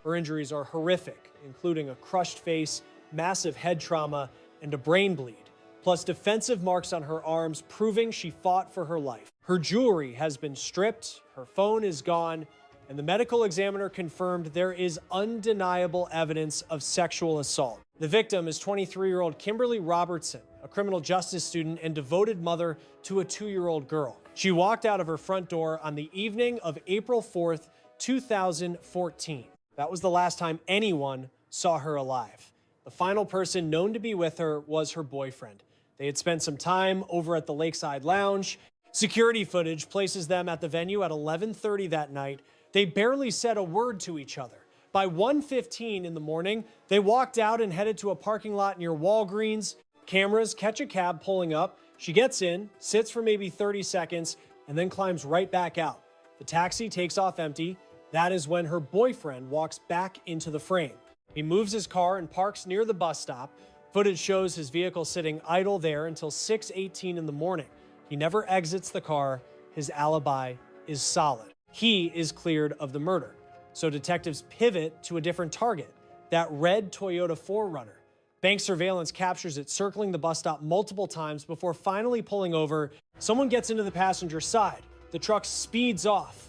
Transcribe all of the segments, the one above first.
Her injuries are horrific, including a crushed face, massive head trauma, and a brain bleed, plus defensive marks on her arms proving she fought for her life. Her jewelry has been stripped, her phone is gone, and the medical examiner confirmed there is undeniable evidence of sexual assault. The victim is 23-year-old Kimberly Robertson, a criminal justice student and devoted mother to a 2-year-old girl. She walked out of her front door on the evening of April 4th, 2014. That was the last time anyone saw her alive. The final person known to be with her was her boyfriend. They had spent some time over at the Lakeside Lounge. Security footage places them at the venue at 11:30 that night. They barely said a word to each other. By 1:15 in the morning, they walked out and headed to a parking lot near Walgreens. Cameras catch a cab pulling up. She gets in, sits for maybe 30 seconds, and then climbs right back out. The taxi takes off empty. That is when her boyfriend walks back into the frame. He moves his car and parks near the bus stop. Footage shows his vehicle sitting idle there until 6:18 in the morning. He never exits the car. His alibi is solid. He is cleared of the murder. So detectives pivot to a different target, that red Toyota 4Runner. Bank surveillance captures it circling the bus stop multiple times before finally pulling over. Someone gets into the passenger side. The truck speeds off.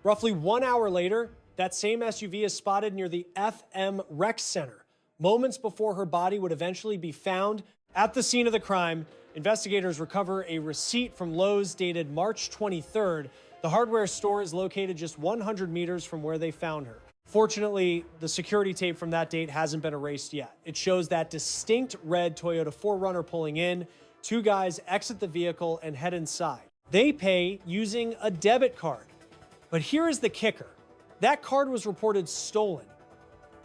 Roughly 1 hour later, that same SUV is spotted near the FM Rec Center, moments before her body would eventually be found. At the scene of the crime, investigators recover a receipt from Lowe's dated March 23rd. The hardware store is located just 100 meters from where they found her. Fortunately, the security tape from that date hasn't been erased yet. It shows that distinct red Toyota 4Runner pulling in. Two guys exit the vehicle and head inside. They pay using a debit card. But here is the kicker. That card was reported stolen.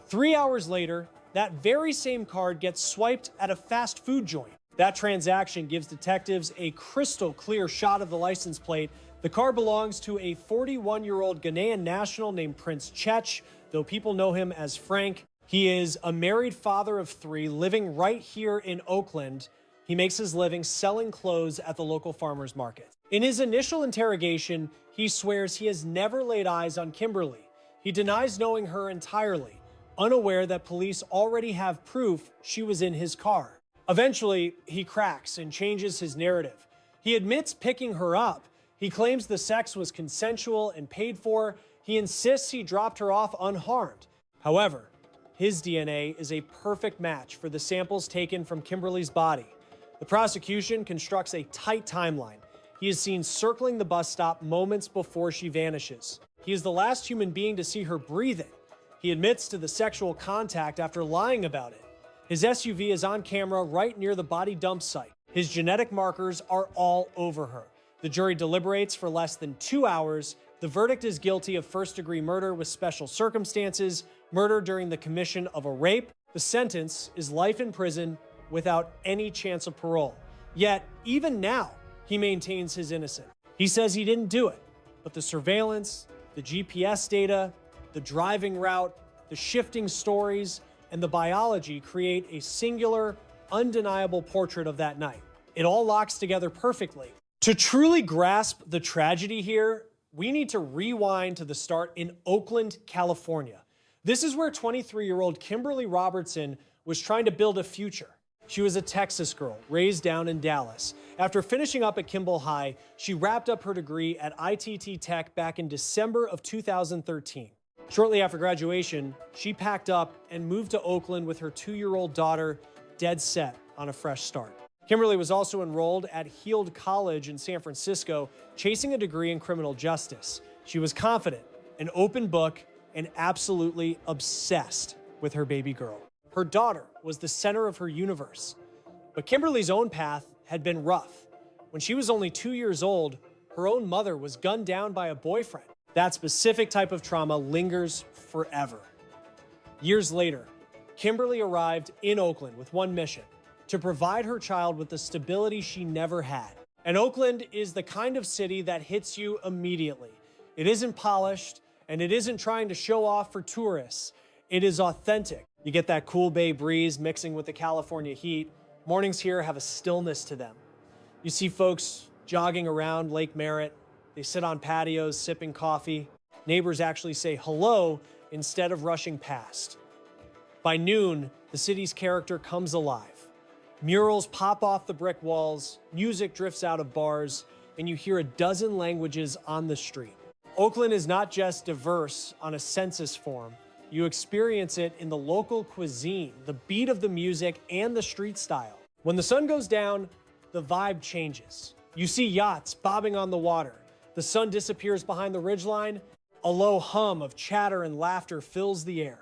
3 hours later, that very same card gets swiped at a fast food joint. That transaction gives detectives a crystal clear shot of the license plate. The car belongs to a 41-year-old Ghanaian national named Prince Chech, though people know him as Frank. He is a married father of 3 living right here in Oakland. He makes his living selling clothes at the local farmer's market. In his initial interrogation, he swears he has never laid eyes on Kimberly. He denies knowing her entirely, unaware that police already have proof she was in his car. Eventually, he cracks and changes his narrative. He admits picking her up. He claims the sex was consensual and paid for. He insists he dropped her off unharmed. However, his DNA is a perfect match for the samples taken from Kimberly's body. The prosecution constructs a tight timeline. He is seen circling the bus stop moments before she vanishes. He is the last human being to see her breathing. He admits to the sexual contact after lying about it. His SUV is on camera right near the body dump site. His genetic markers are all over her. The jury deliberates for less than 2 hours. The verdict is guilty of first-degree murder with special circumstances, murder during the commission of a rape. The sentence is life in prison without any chance of parole. Yet, even now, he maintains his innocence. He says he didn't do it, but the surveillance, the GPS data, the driving route, the shifting stories, and the biology create a singular, undeniable portrait of that night. It all locks together perfectly. To truly grasp the tragedy here, we need to rewind to the start in Oakland, California. This is where 23-year-old Kimberly Robertson was trying to build a future. She was a Texas girl raised down in Dallas. After finishing up at Kimball High, she wrapped up her degree at ITT Tech back in December of 2013. Shortly after graduation, she packed up and moved to Oakland with her 2-year-old daughter, dead set on a fresh start. Kimberly was also enrolled at Heald College in San Francisco, chasing a degree in criminal justice. She was confident, an open book, and absolutely obsessed with her baby girl. Her daughter was the center of her universe. But Kimberly's own path had been rough. When she was only 2 years old, her own mother was gunned down by a boyfriend. That specific type of trauma lingers forever. Years later, Kimberly arrived in Oakland with one mission: to provide her child with the stability she never had. And Oakland is the kind of city that hits you immediately. It isn't polished, and it isn't trying to show off for tourists. It is authentic. You get that cool bay breeze mixing with the California heat. Mornings here have a stillness to them. You see folks jogging around Lake Merritt. They sit on patios sipping coffee. Neighbors actually say hello instead of rushing past. By noon, the city's character comes alive. Murals pop off the brick walls, music drifts out of bars, and you hear a dozen languages on the street. Oakland is not just diverse on a census form. You experience it in the local cuisine, the beat of the music, and the street style. When the sun goes down, the vibe changes. You see yachts bobbing on the water. The sun disappears behind the ridgeline. A low hum of chatter and laughter fills the air.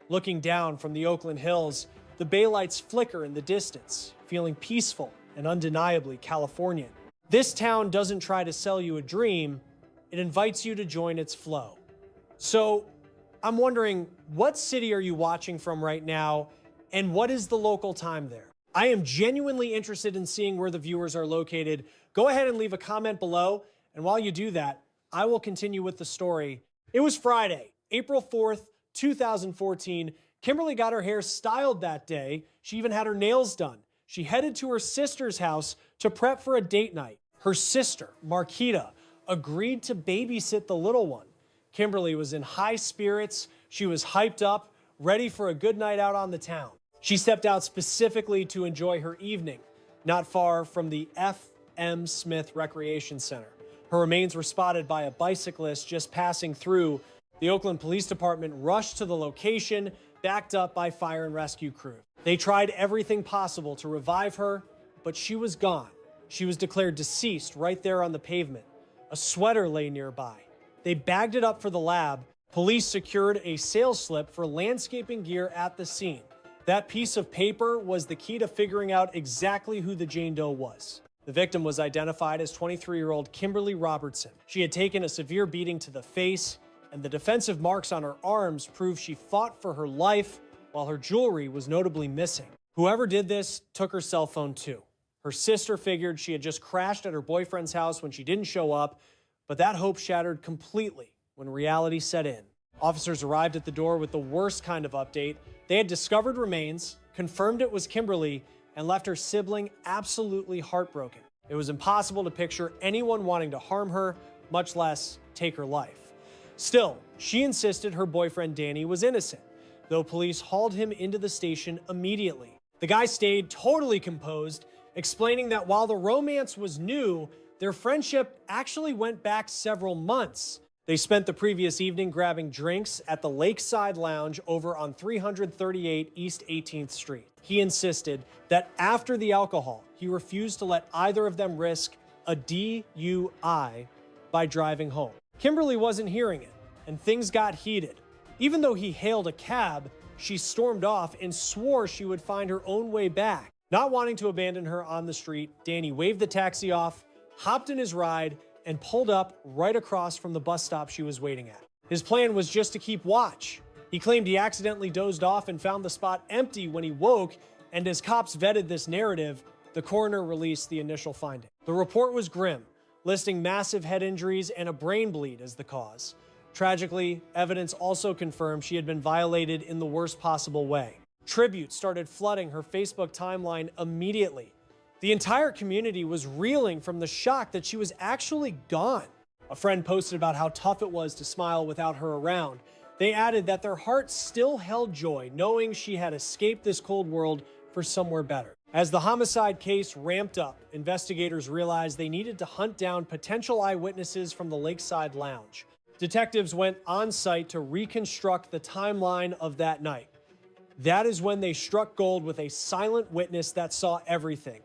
Looking down from the Oakland Hills, the bay lights flicker in the distance, feeling peaceful and undeniably Californian. This town doesn't try to sell you a dream, it invites you to join its flow. So, I'm wondering, what city are you watching from right now, and what is the local time there? I am genuinely interested in seeing where the viewers are located. Go ahead and leave a comment below, and while you do that, I will continue with the story. It was Friday, April 4th, 2014. Kimberly got her hair styled that day. She even had her nails done. She headed to her sister's house to prep for a date night. Her sister, Marquita, agreed to babysit the little one. Kimberly was in high spirits. She was hyped up, ready for a good night out on the town. She stepped out specifically to enjoy her evening, not far from the F.M. Smith Recreation Center. Her remains were spotted by a bicyclist just passing through. The Oakland Police Department rushed to the location, backed up by fire and rescue crew. They tried everything possible to revive her, but she was gone. She was declared deceased right there on the pavement. A sweater lay nearby. They bagged it up for the lab. Police secured a sales slip for landscaping gear at the scene. That piece of paper was the key to figuring out exactly who the Jane Doe was. The victim was identified as 23-year-old Kimberly Robertson. She had taken a severe beating to the face, and the defensive marks on her arms prove she fought for her life, while her jewelry was notably missing. Whoever did this took her cell phone too. Her sister figured she had just crashed at her boyfriend's house when she didn't show up, but that hope shattered completely when reality set in. Officers arrived at the door with the worst kind of update. They had discovered remains, confirmed it was Kimberly, and left her sibling absolutely heartbroken. It was impossible to picture anyone wanting to harm her, much less take her life. Still, she insisted her boyfriend Danny was innocent, though police hauled him into the station immediately. The guy stayed totally composed, explaining that while the romance was new, their friendship actually went back several months. They spent the previous evening grabbing drinks at the Lakeside Lounge over on 338 East 18th Street. He insisted that after the alcohol, he refused to let either of them risk a DUI by driving home. Kimberly wasn't hearing it, and things got heated. Even though he hailed a cab, she stormed off and swore she would find her own way back. Not wanting to abandon her on the street, Danny waved the taxi off, hopped in his ride, and pulled up right across from the bus stop she was waiting at. His plan was just to keep watch. He claimed he accidentally dozed off and found the spot empty when he woke, and as cops vetted this narrative, the coroner released the initial finding. The report was grim, listing massive head injuries and a brain bleed as the cause. Tragically, evidence also confirmed she had been violated in the worst possible way. Tributes started flooding her Facebook timeline immediately. The entire community was reeling from the shock that she was actually gone. A friend posted about how tough it was to smile without her around. They added that their hearts still held joy, knowing she had escaped this cold world for somewhere better. As the homicide case ramped up, investigators realized they needed to hunt down potential eyewitnesses from the Lakeside Lounge. Detectives went on site to reconstruct the timeline of that night. That is when they struck gold with a silent witness that saw everything.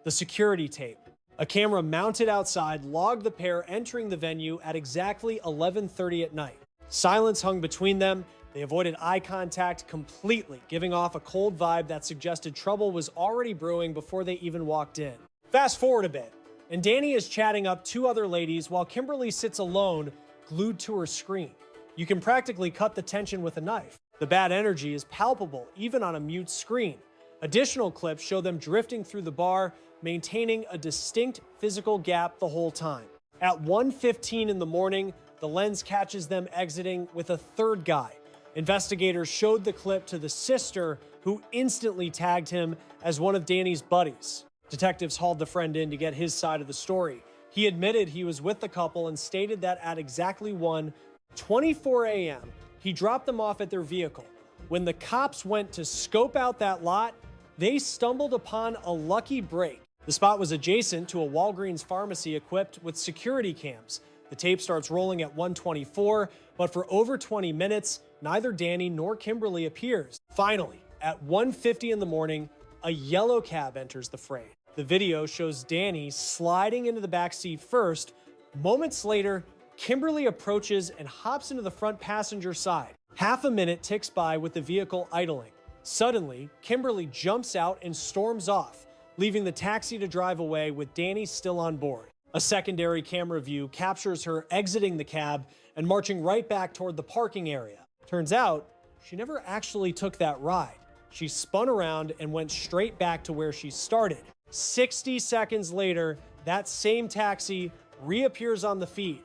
The security tape. A camera mounted outside logged the pair entering the venue at exactly 11:30 at night. Silence hung between them. They avoided eye contact completely, giving off a cold vibe that suggested trouble was already brewing before they even walked in. Fast forward a bit, and Danny is chatting up two other ladies while Kimberly sits alone, glued to her screen. You can practically cut the tension with a knife. The bad energy is palpable, even on a mute screen. Additional clips show them drifting through the bar, maintaining a distinct physical gap the whole time. At 1:15 in the morning, the lens catches them exiting with a third guy. Investigators showed the clip to the sister, who instantly tagged him as one of Danny's buddies. Detectives hauled the friend in to get his side of the story. He admitted he was with the couple and stated that at exactly 1:24 a.m., He dropped them off at their vehicle. When the cops went to scope out that lot, they stumbled upon a lucky break. The spot was adjacent to a Walgreens pharmacy equipped with security cams. The tape starts rolling at 1:24, but for over 20 minutes, neither Danny nor Kimberly appears. Finally, at 1:50 in the morning, a yellow cab enters the fray. The video shows Danny sliding into the back seat first. Moments later, Kimberly approaches and hops into the front passenger side. Half a minute ticks by with the vehicle idling. Suddenly, Kimberly jumps out and storms off, leaving the taxi to drive away with Danny still on board. A secondary camera view captures her exiting the cab and marching right back toward the parking area. Turns out, she never actually took that ride. She spun around and went straight back to where she started. 60 seconds later, that same taxi reappears on the feed.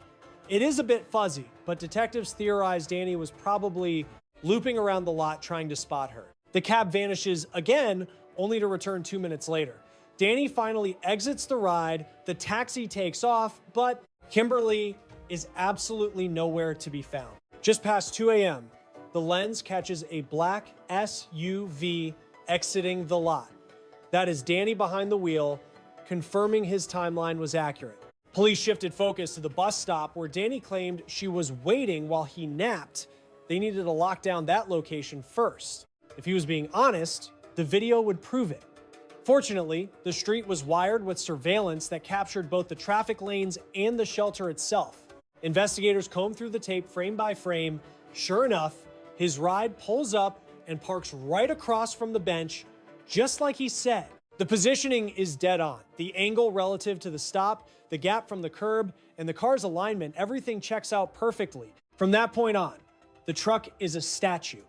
It is a bit fuzzy, but detectives theorize Danny was probably looping around the lot trying to spot her. The cab vanishes again, only to return 2 minutes later. Danny finally exits the ride, the taxi takes off, but Kimberly is absolutely nowhere to be found. Just past 2 a.m., the lens catches a black SUV exiting the lot. That is Danny behind the wheel, confirming his timeline was accurate. Police shifted focus to the bus stop where Danny claimed she was waiting while he napped. They needed to lock down that location first. If he was being honest, the video would prove it. Fortunately, the street was wired with surveillance that captured both the traffic lanes and the shelter itself. Investigators combed through the tape frame by frame. Sure enough, his ride pulls up and parks right across from the bench, just like he said. The positioning is dead on. The angle relative to the stop, the gap from the curb, and the car's alignment, everything checks out perfectly. From that point on, the truck is a statue.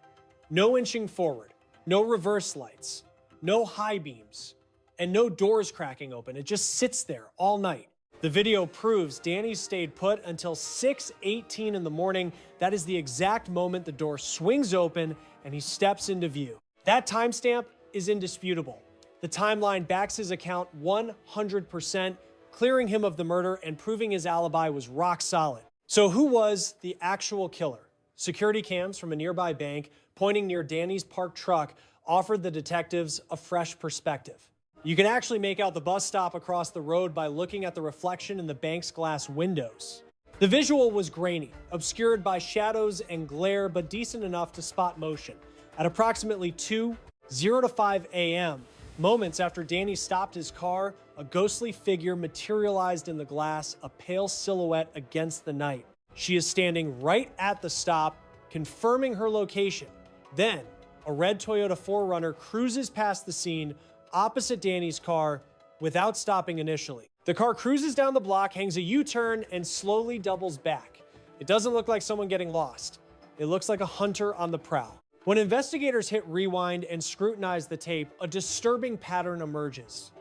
No inching forward, no reverse lights, no high beams, and no doors cracking open. It just sits there all night. The video proves Danny stayed put until 6:18 in the morning. That is the exact moment the door swings open and he steps into view. That timestamp is indisputable. The timeline backs his account 100%, clearing him of the murder and proving his alibi was rock solid. So who was the actual killer? Security cams from a nearby bank pointing near Danny's parked truck offered the detectives a fresh perspective. You can actually make out the bus stop across the road by looking at the reflection in the bank's glass windows. The visual was grainy, obscured by shadows and glare, but decent enough to spot motion. At approximately 2:0 to 5 a.m., moments after Danny stopped his car, a ghostly figure materialized in the glass, a pale silhouette against the night. She is standing right at the stop, confirming her location. Then, a red Toyota 4Runner cruises past the scene opposite Danny's car without stopping initially. The car cruises down the block, hangs a U-turn, and slowly doubles back. It doesn't look like someone getting lost. It looks like a hunter on the prowl. When investigators hit rewind and scrutinize the tape, a disturbing pattern emerges.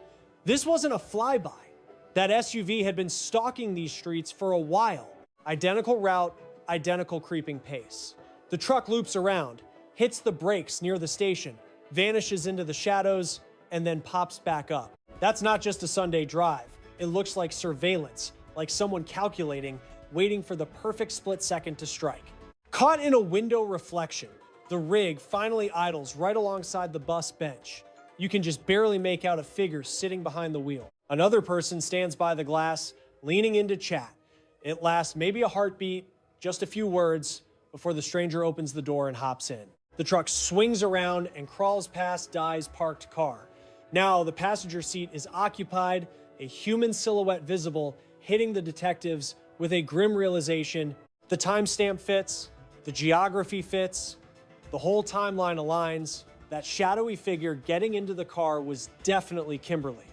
This wasn't a flyby. That SUV had been stalking these streets for a while. Identical route, identical creeping pace. The truck loops around, hits the brakes near the station, vanishes into the shadows, and then pops back up. That's not just a Sunday drive. It looks like surveillance, like someone calculating, waiting for the perfect split second to strike. Caught in a window reflection, the rig finally idles right alongside the bus bench. You can just barely make out a figure sitting behind the wheel. Another person stands by the glass, leaning in to chat. It lasts maybe a heartbeat, just a few words, before the stranger opens the door and hops in. The truck swings around and crawls past Dye's parked car. Now the passenger seat is occupied, a human silhouette visible, hitting the detectives with a grim realization. The timestamp fits, the geography fits, the whole timeline aligns. That shadowy figure getting into the car was definitely Kimberly.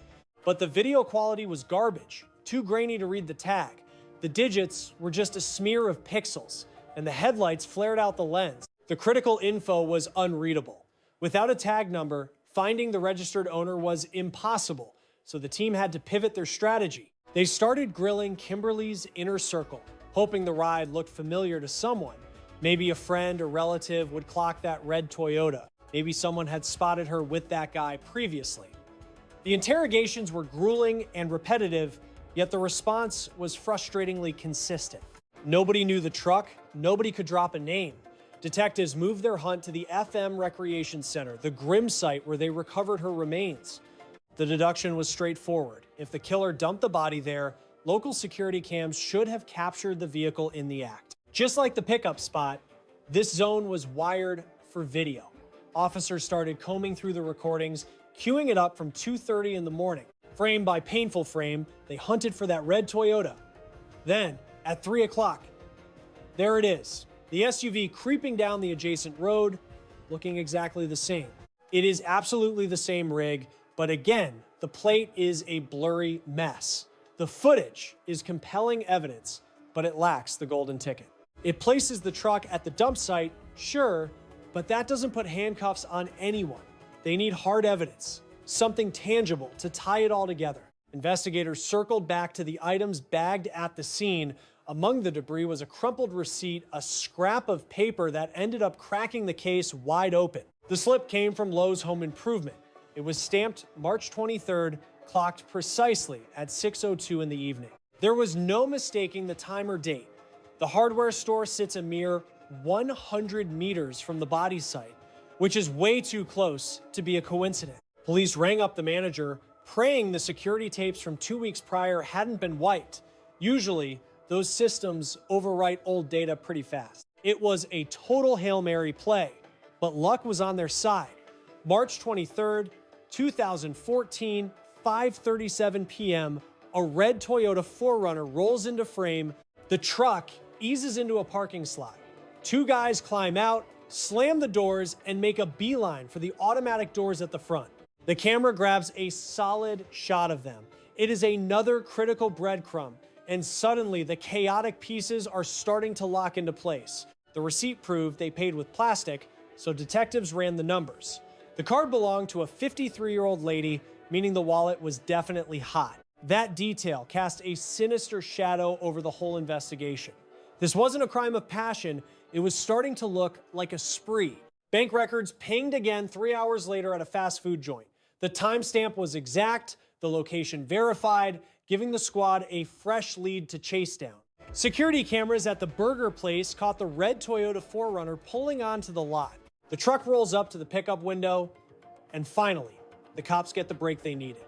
But the video quality was garbage, too grainy to read the tag. The digits were just a smear of pixels, and the headlights flared out the lens. The critical info was unreadable. Without a tag number, finding the registered owner was impossible, so the team had to pivot their strategy. They started grilling Kimberly's inner circle, hoping the ride looked familiar to someone. Maybe a friend or relative would clock that red Toyota. Maybe someone had spotted her with that guy previously. The interrogations were grueling and repetitive, yet the response was frustratingly consistent. Nobody knew the truck, nobody could drop a name. Detectives moved their hunt to the FM Recreation Center, the grim site where they recovered her remains. The deduction was straightforward. If the killer dumped the body there, local security cams should have captured the vehicle in the act. Just like the pickup spot, this zone was wired for video. Officers started combing through the recordings, queuing it up from 2:30 in the morning. Frame by painful frame, they hunted for that red Toyota. Then, at 3 o'clock, there it is. The SUV creeping down the adjacent road, looking exactly the same. It is absolutely the same rig, but again, the plate is a blurry mess. The footage is compelling evidence, but it lacks the golden ticket. It places the truck at the dump site, sure, but that doesn't put handcuffs on anyone. They need hard evidence, something tangible to tie it all together. Investigators circled back to the items bagged at the scene. Among the debris was a crumpled receipt, a scrap of paper that ended up cracking the case wide open. The slip came from Lowe's Home Improvement. It was stamped March 23rd, clocked precisely at 6:02 in the evening. There was no mistaking the time or date. The hardware store sits a mere 100 meters from the body site, which is way too close to be a coincidence. Police rang up the manager, praying the security tapes from 2 weeks prior hadn't been wiped. Usually, those systems overwrite old data pretty fast. It was a total Hail Mary play, but luck was on their side. March 23rd, 2014, 5:37 p.m., a red Toyota 4Runner rolls into frame. The truck eases into a parking slot. Two guys climb out, slam the doors, and make a beeline for the automatic doors at the front. The camera grabs a solid shot of them. It is another critical breadcrumb, and suddenly the chaotic pieces are starting to lock into place. The receipt proved they paid with plastic, so detectives ran the numbers. The card belonged to a 53-year-old lady, meaning the wallet was definitely hot. That detail cast a sinister shadow over the whole investigation. This wasn't a crime of passion, it was starting to look like a spree. Bank records pinged again 3 hours later at a fast food joint. The timestamp was exact, the location verified, giving the squad a fresh lead to chase down. Security cameras at the burger place caught the red Toyota 4Runner pulling onto the lot. The truck rolls up to the pickup window, and finally, the cops get the break they needed.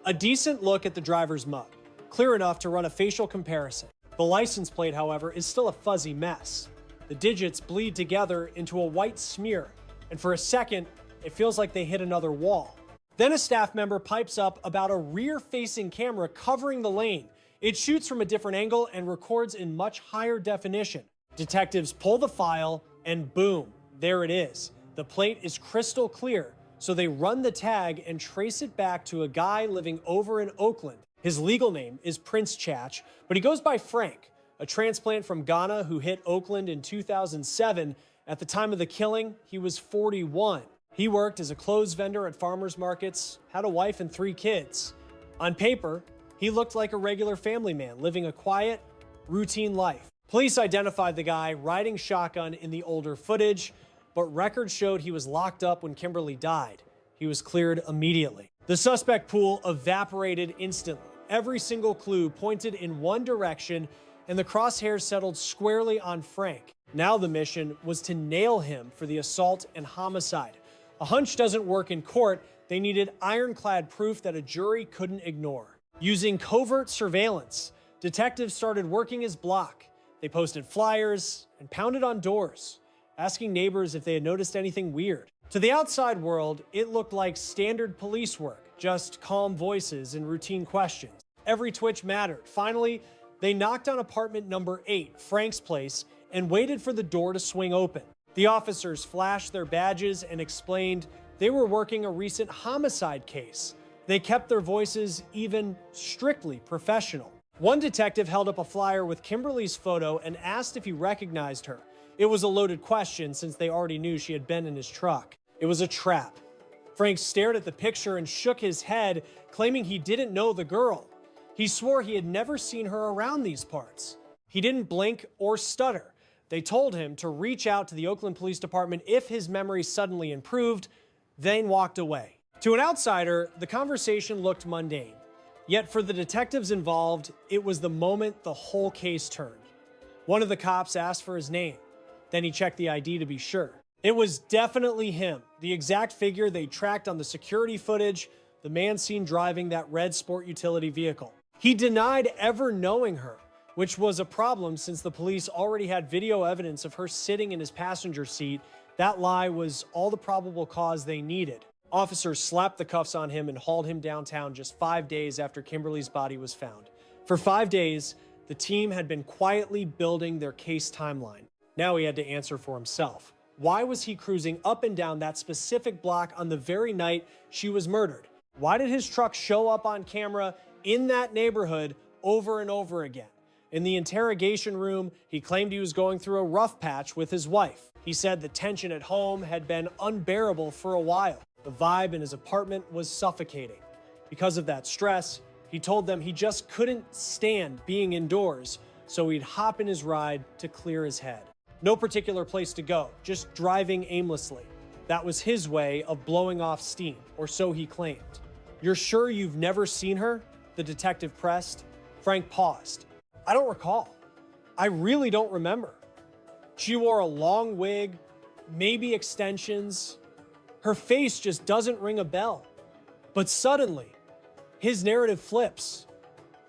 A decent look at the driver's mug, clear enough to run a facial comparison. The license plate, however, is still a fuzzy mess. The digits bleed together into a white smear, and for a second, it feels like they hit another wall. Then a staff member pipes up about a rear-facing camera covering the lane. It shoots from a different angle and records in much higher definition. Detectives pull the file, and boom, there it is. The plate is crystal clear, so they run the tag and trace it back to a guy living over in Oakland. His legal name is Prince Chach, but he goes by Frank, a transplant from Ghana who hit Oakland in 2007. At the time of the killing, he was 41. He worked as a clothes vendor at farmers markets, had a wife and 3 kids. On paper, he looked like a regular family man, living a quiet, routine life. Police identified the guy riding shotgun in the older footage, but records showed he was locked up when Kimberly died. He was cleared immediately. The suspect pool evaporated instantly. Every single clue pointed in one direction, and the crosshairs settled squarely on Frank. Now the mission was to nail him for the assault and homicide. A hunch doesn't work in court. They needed ironclad proof that a jury couldn't ignore. Using covert surveillance, detectives started working his block. They posted flyers and pounded on doors, asking neighbors if they had noticed anything weird. To the outside world, it looked like standard police work, just calm voices and routine questions. Every twitch mattered. Finally, they knocked on apartment number 8, Frank's place, and waited for the door to swing open. The officers flashed their badges and explained they were working a recent homicide case. They kept their voices even strictly professional. One detective held up a flyer with Kimberly's photo and asked if he recognized her. It was a loaded question since they already knew she had been in his truck. It was a trap. Frank stared at the picture and shook his head, claiming he didn't know the girl. He swore he had never seen her around these parts. He didn't blink or stutter. They told him to reach out to the Oakland Police Department if his memory suddenly improved, then walked away. To an outsider, the conversation looked mundane. Yet for the detectives involved, it was the moment the whole case turned. One of the cops asked for his name. Then he checked the ID to be sure. It was definitely him. The exact figure they tracked on the security footage, the man seen driving that red sport utility vehicle. He denied ever knowing her, which was a problem since the police already had video evidence of her sitting in his passenger seat. That lie was all the probable cause they needed. Officers slapped the cuffs on him and hauled him downtown just 5 days after Kimberly's body was found. For 5 days, the team had been quietly building their case timeline. Now he had to answer for himself. Why was he cruising up and down that specific block on the very night she was murdered? Why did his truck show up on camera in that neighborhood over and over again? In the interrogation room, he claimed he was going through a rough patch with his wife. He said the tension at home had been unbearable for a while. The vibe in his apartment was suffocating. Because of that stress, he told them he just couldn't stand being indoors, so he'd hop in his ride to clear his head. No particular place to go, just driving aimlessly. That was his way of blowing off steam, or so he claimed. "You're sure you've never seen her?" the detective pressed. Frank paused. "I don't recall. I really don't remember. She wore a long wig, maybe extensions. Her face just doesn't ring a bell." But suddenly, his narrative flips,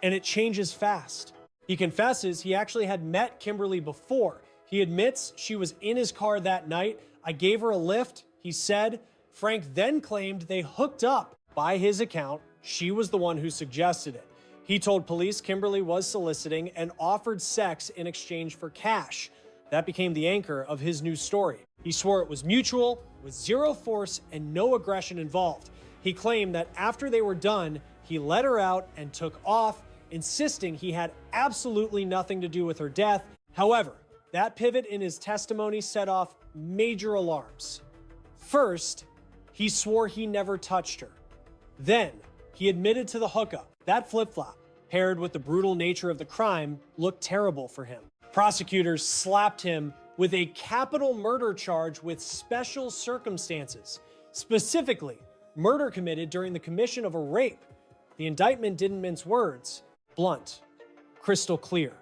and it changes fast. He confesses he actually had met Kimberly before. He admits she was in his car that night. "I gave her a lift," he said. Frank then claimed they hooked up. By his account, she was the one who suggested it. He told police Kimberly was soliciting and offered sex in exchange for cash. That became the anchor of his new story. He swore it was mutual, with zero force and no aggression involved. He claimed that after they were done, he let her out and took off, insisting he had absolutely nothing to do with her death. However, that pivot in his testimony set off major alarms. First, he swore he never touched her. Then, he admitted to the hookup. That flip-flop, paired with the brutal nature of the crime, looked terrible for him. Prosecutors slapped him with a capital murder charge with special circumstances, specifically murder committed during the commission of a rape. The indictment didn't mince words, blunt, crystal clear.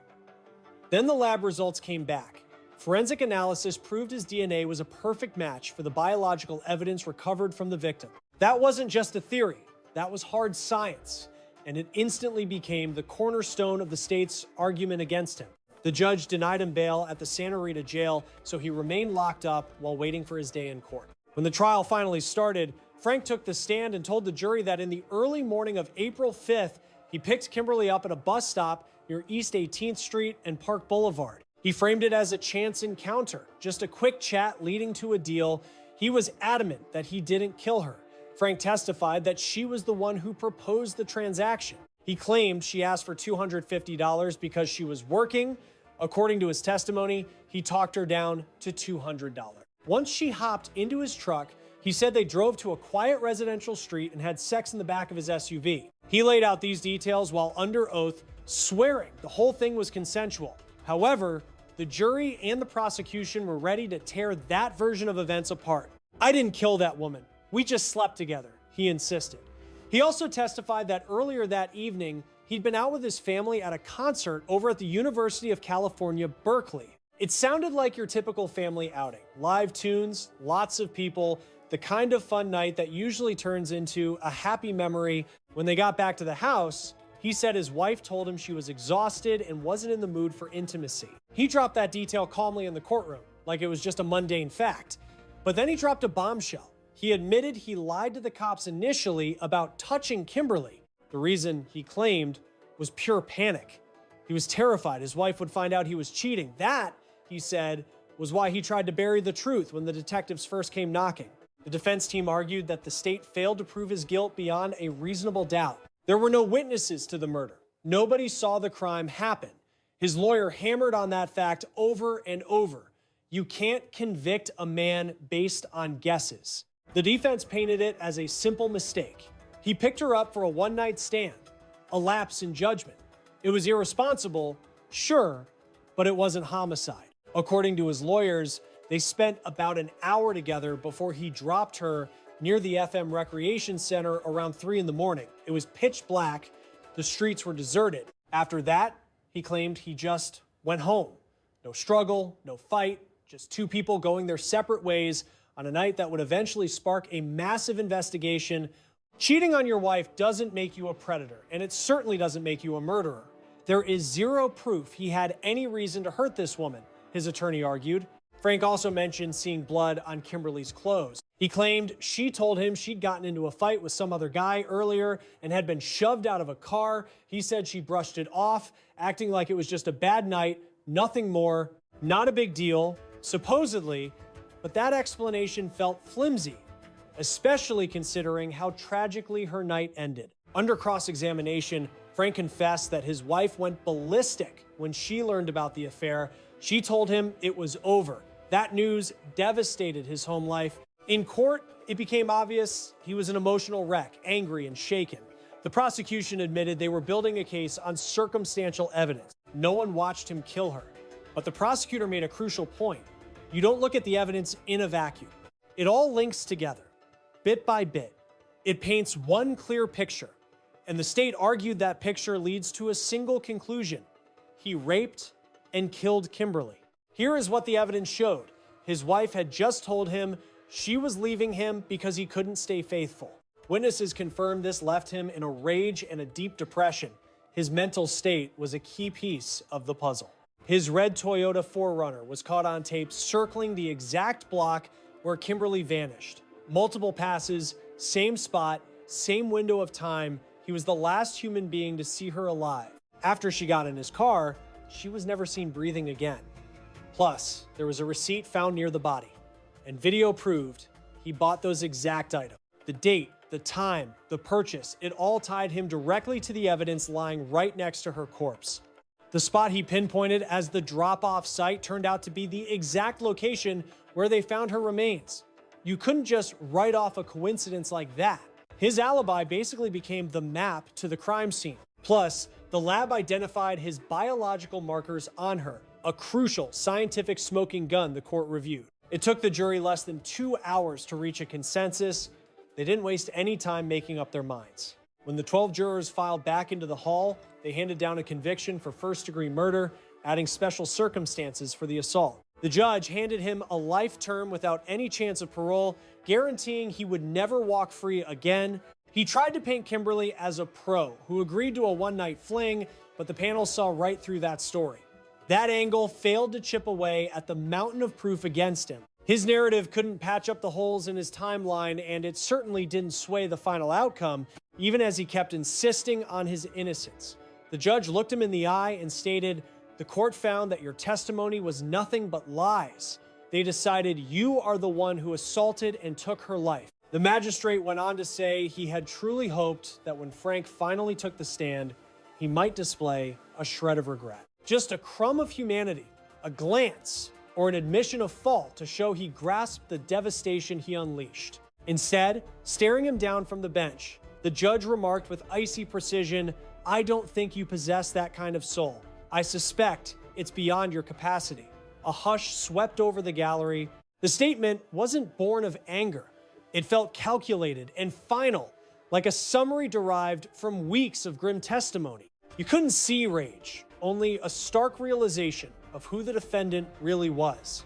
Then the lab results came back. Forensic analysis proved his DNA was a perfect match for the biological evidence recovered from the victim. That wasn't just a theory, that was hard science, and it instantly became the cornerstone of the state's argument against him. The judge denied him bail at the Santa Rita jail, so he remained locked up while waiting for his day in court. When the trial finally started, Frank took the stand and told the jury that in the early morning of April 5th, he picked Kimberly up at a bus stop near East 18th Street and Park Boulevard. He framed it as a chance encounter, just a quick chat leading to a deal. He was adamant that he didn't kill her. Frank testified that she was the one who proposed the transaction. He claimed she asked for $250 because she was working. According to his testimony, he talked her down to $200. Once she hopped into his truck, he said they drove to a quiet residential street and had sex in the back of his SUV. He laid out these details while under oath, swearing the whole thing was consensual. However, the jury and the prosecution were ready to tear that version of events apart. "I didn't kill that woman. We just slept together," he insisted. He also testified that earlier that evening, he'd been out with his family at a concert over at the University of California, Berkeley. It sounded like your typical family outing. Live tunes, lots of people, the kind of fun night that usually turns into a happy memory. When they got back to the house, he said his wife told him she was exhausted and wasn't in the mood for intimacy. He dropped that detail calmly in the courtroom, like it was just a mundane fact. But then he dropped a bombshell. He admitted he lied to the cops initially about touching Kimberly. The reason, he claimed, was pure panic. He was terrified his wife would find out he was cheating. That, he said, was why he tried to bury the truth when the detectives first came knocking. The defense team argued that the state failed to prove his guilt beyond a reasonable doubt. There were no witnesses to the murder. Nobody saw the crime happen. His lawyer hammered on that fact over and over. You can't convict a man based on guesses. The defense painted it as a simple mistake. He picked her up for a one-night stand, a lapse in judgment. It was irresponsible, sure, but it wasn't homicide. According to his lawyers, they spent about an hour together before he dropped her near the FM Recreation Center around 3 in the morning. It was pitch black. The streets were deserted. After that, he claimed he just went home. No struggle, no fight, Just two people going their separate ways on a night that would eventually spark a massive investigation. Cheating on your wife doesn't make you a predator, and it certainly doesn't make you a murderer. There is zero proof he had any reason to hurt this woman, his attorney argued. Frank also mentioned seeing blood on Kimberly's clothes. He claimed she told him she'd gotten into a fight with some other guy earlier and had been shoved out of a car. He said she brushed it off, acting like it was just a bad night, nothing more, not a big deal, supposedly, but that explanation felt flimsy, especially considering how tragically her night ended. Under cross-examination, Frank confessed that his wife went ballistic when she learned about the affair. She told him it was over. That news devastated his home life. In court, it became obvious he was an emotional wreck, angry and shaken. The prosecution admitted they were building a case on circumstantial evidence. No one watched him kill her. But the prosecutor made a crucial point. You don't look at the evidence in a vacuum. It all links together, bit by bit. It paints one clear picture, and the state argued that picture leads to a single conclusion. He raped and killed Kimberly. Here is what the evidence showed. His wife had just told him she was leaving him because he couldn't stay faithful. Witnesses confirmed this left him in a rage and a deep depression. His mental state was a key piece of the puzzle. His red Toyota 4Runner was caught on tape circling the exact block where Kimberly vanished. Multiple passes, same spot, same window of time. He was the last human being to see her alive. After she got in his car, she was never seen breathing again. Plus, there was a receipt found near the body, and video proved he bought those exact items. The date, the time, the purchase, it all tied him directly to the evidence lying right next to her corpse. The spot he pinpointed as the drop-off site turned out to be the exact location where they found her remains. You couldn't just write off a coincidence like that. His alibi basically became the map to the crime scene. Plus, the lab identified his biological markers on her, a crucial scientific smoking gun the court reviewed. It took the jury less than 2 hours to reach a consensus. They didn't waste any time making up their minds. When the 12 jurors filed back into the hall, they handed down a conviction for first-degree murder, adding special circumstances for the assault. The judge handed him a life term without any chance of parole, guaranteeing he would never walk free again. He tried to paint Kimberly as a pro who agreed to a one-night fling, but the panel saw right through that story. That angle failed to chip away at the mountain of proof against him. His narrative couldn't patch up the holes in his timeline, and it certainly didn't sway the final outcome, even as he kept insisting on his innocence. The judge looked him in the eye and stated, "The court found that your testimony was nothing but lies. They decided you are the one who assaulted and took her life." The magistrate went on to say he had truly hoped that when Frank finally took the stand, he might display a shred of regret. Just a crumb of humanity, a glance, or an admission of fault to show he grasped the devastation he unleashed. Instead, staring him down from the bench, the judge remarked with icy precision, "I don't think you possess that kind of soul. I suspect it's beyond your capacity." A hush swept over the gallery. The statement wasn't born of anger. It felt calculated and final, like a summary derived from weeks of grim testimony. You couldn't see rage, only a stark realization of who the defendant really was.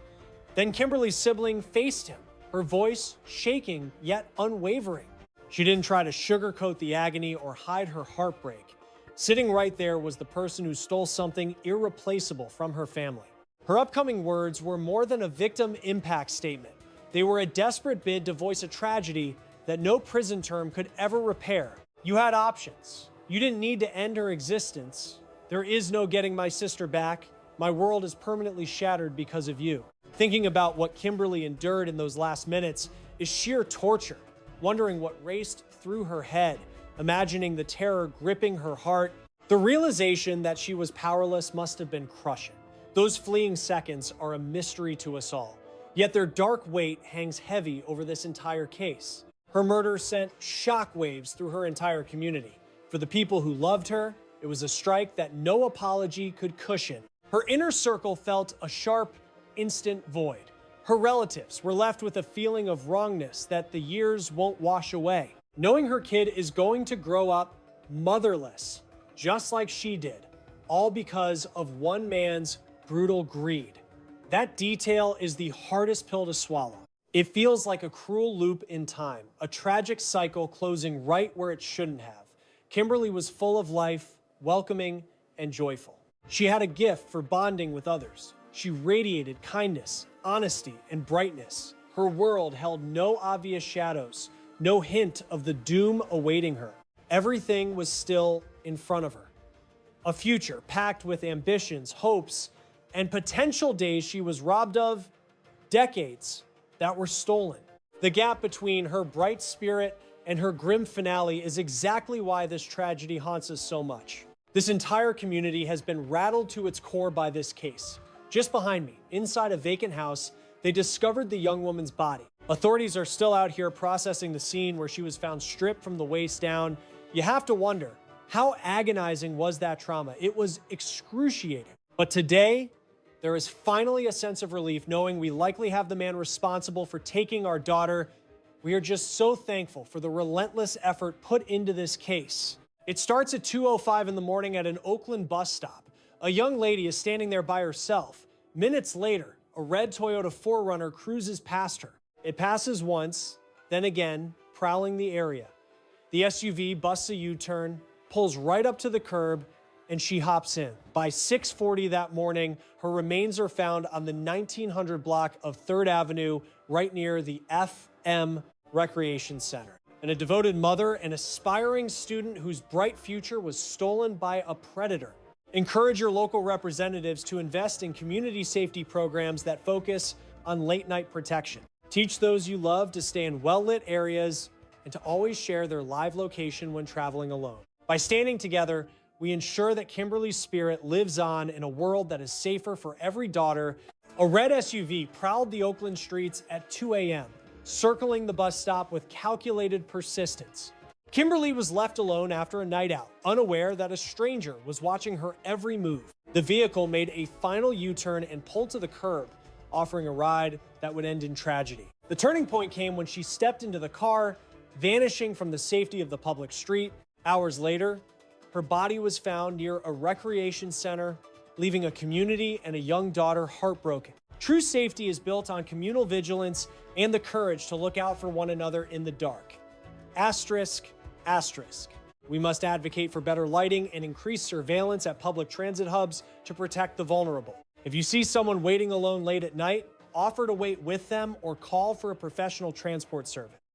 Then Kimberly's sibling faced him, her voice shaking yet unwavering. She didn't try to sugarcoat the agony or hide her heartbreak. Sitting right there was the person who stole something irreplaceable from her family. Her upcoming words were more than a victim impact statement. They were a desperate bid to voice a tragedy that no prison term could ever repair. You had options. You didn't need to end her existence. There is no getting my sister back. My world is permanently shattered because of you. Thinking about what Kimberly endured in those last minutes is sheer torture, wondering what raced through her head, imagining the terror gripping her heart. The realization that she was powerless must have been crushing. Those fleeing seconds are a mystery to us all. Yet their dark weight hangs heavy over this entire case. Her murder sent shockwaves through her entire community. For the people who loved her, it was a strike that no apology could cushion. Her inner circle felt a sharp, instant void. Her relatives were left with a feeling of wrongness that the years won't wash away. Knowing her kid is going to grow up motherless, just like she did, all because of one man's brutal greed. That detail is the hardest pill to swallow. It feels like a cruel loop in time, a tragic cycle closing right where it shouldn't have. Kimberly was full of life, welcoming, and joyful. She had a gift for bonding with others. She radiated kindness, honesty, and brightness. Her world held no obvious shadows, no hint of the doom awaiting her. Everything was still in front of her. A future packed with ambitions, hopes, and potential days she was robbed of, decades that were stolen. The gap between her bright spirit and her grim finale is exactly why this tragedy haunts us so much. This entire community has been rattled to its core by this case. Just behind me, inside a vacant house, they discovered the young woman's body. Authorities are still out here processing the scene where she was found stripped from the waist down. You have to wonder, how agonizing was that trauma? It was excruciating. But today, there is finally a sense of relief knowing we likely have the man responsible for taking our daughter. We are just so thankful for the relentless effort put into this case. It starts at 2:05 in the morning at an Oakland bus stop. A young lady is standing there by herself. Minutes later, a red Toyota 4Runner cruises past her. It passes once, then again, prowling the area. The SUV busts a U-turn, pulls right up to the curb, and she hops in. By 6:40 that morning, her remains are found on the 1900 block of 3rd Avenue, right near the FM Recreation Center. And a devoted mother, an aspiring student whose bright future was stolen by a predator. Encourage your local representatives to invest in community safety programs that focus on late-night protection. Teach those you love to stay in well-lit areas and to always share their live location when traveling alone. By standing together, we ensure that Kimberly's spirit lives on in a world that is safer for every daughter. A red SUV prowled the Oakland streets at 2 a.m., circling the bus stop with calculated persistence. Kimberly was left alone after a night out, unaware that a stranger was watching her every move. The vehicle made a final U-turn and pulled to the curb, offering a ride that would end in tragedy. The turning point came when she stepped into the car, vanishing from the safety of the public street. Hours later, her body was found near a recreation center, leaving a community and a young daughter heartbroken. True safety is built on communal vigilance and the courage to look out for one another in the dark. Asterisk, asterisk. We must advocate for better lighting and increased surveillance at public transit hubs to protect the vulnerable. If you see someone waiting alone late at night, offer to wait with them or call for a professional transport service.